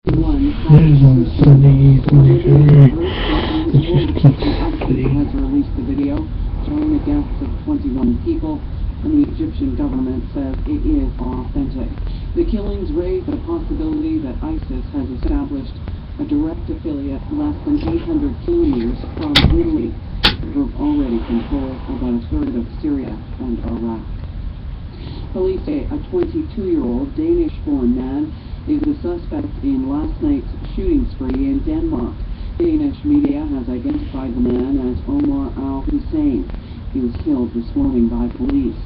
There's on Sunday evening, the 15th. Has released the video showing the deaths of 21 people, and the Egyptian government says it is authentic. The killings raise the possibility that ISIS has established a direct affiliate less than 800 kilometers from Italy. The group already controls about a third of Syria and Iraq. Police say a 22-year-old Danish-born man is the suspect in last night's shooting spree in Denmark. Danish media has identified the man as Omar al-Hussein. He was killed this morning by police.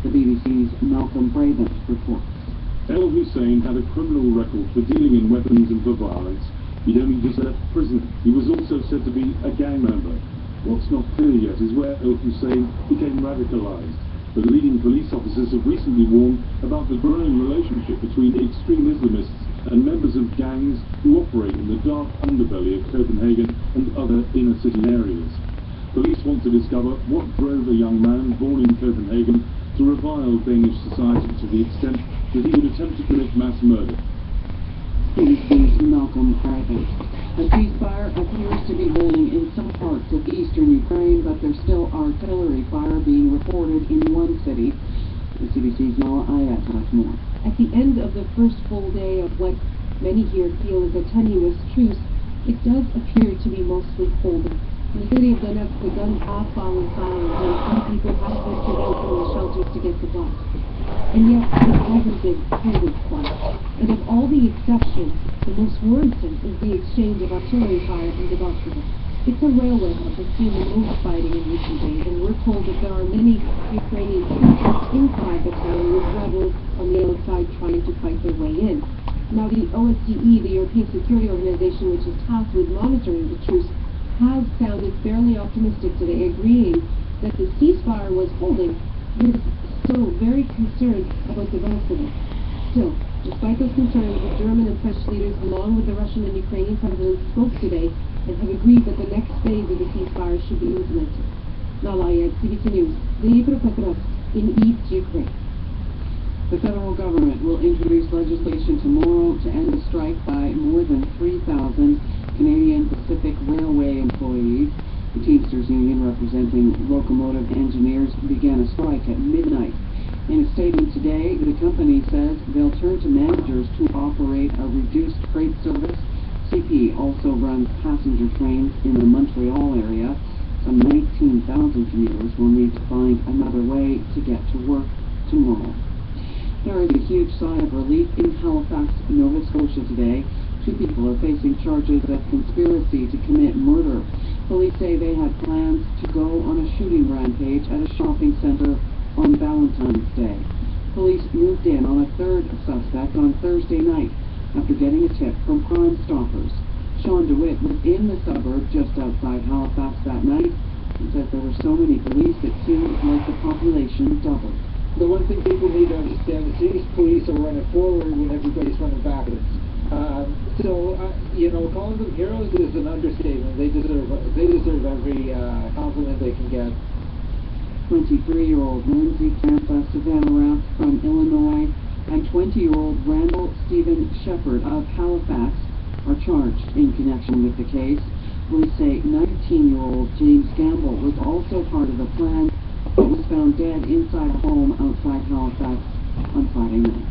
The BBC's Malcolm Brabant reports. Al-Hussein had a criminal record for dealing in weapons and for violence. He'd only just left prison. He was also said to be a gang member. What's not clear yet is where Al-Hussein became radicalized. But leading police officers have recently warned about the growing relationship between extreme Islamists and members of gangs who operate in the dark underbelly of Copenhagen and other inner-city areas. Police want to discover what drove a young man born in Copenhagen to revile Danish society to the extent that he would attempt to commit mass murder. BBC's Malcolm Brabant. A ceasefire appears to be holding in some parts of eastern Ukraine, but there's still artillery fire being reported in one city. The CBC's Noah Ayat has more. At the end of the first full day of what many here feel is a tenuous truce, it does appear to be mostly holding. In the city of Donetsk, the guns have fallen silent, and some people have ventured out from the shelters to get the blast. And yet, it hasn't been totally quiet. And of all the exceptions, the most worrisome is the exchange of artillery fire in Debaltseve. It's a railway hub that's seen the most fighting in recent days, and we're told that there are many Ukrainian troops inside the town with rebels on the outside trying to fight their way in. Now, the OSCE, the European Security Organization, which is tasked with monitoring the truce, has sounded fairly optimistic today, agreeing that the ceasefire was holding, but is still very concerned about the rest of it. Still, despite those concerns, the German and French leaders, along with the Russian and Ukrainian presidents, spoke today and have agreed that the next phase of the ceasefire should be implemented. Nalaya, CBC News, Dnipropetrovsk in East Ukraine. The federal government will introduce legislation tomorrow to end the strike by more than 3,000 Canadian Pacific Railway employees. The Teamsters Union, representing locomotive engineers, began a strike at midnight. In a statement today, the company says they'll turn to managers to operate a reduced freight service. CP also runs passenger trains in the Montreal area. Some 19,000 commuters will need to find another way to get to work tomorrow. There is a huge sigh of relief in Halifax, Nova Scotia today. 2 people are facing charges of conspiracy to commit murder. Police say they had plans to go on a shooting rampage at a shopping center on Valentine's Day. Police moved in on a third suspect on Thursday night after getting a tip from Crime Stoppers. Sean DeWitt was in the suburb just outside Halifax that night and says there were so many police it seemed like the population doubled. The one thing people need to understand is these police are running forward when everybody's running backwards. Calling them heroes is an understatement. They deserve every compliment they can get. 23-year-old Lindsay Tampa Savannah Rath from Illinois and 20-year-old Randall Stephen Shepard of Halifax are charged in connection with the case. Police say 19-year-old James Gamble was also part of the plan, but was found dead inside a home outside Halifax on Friday night.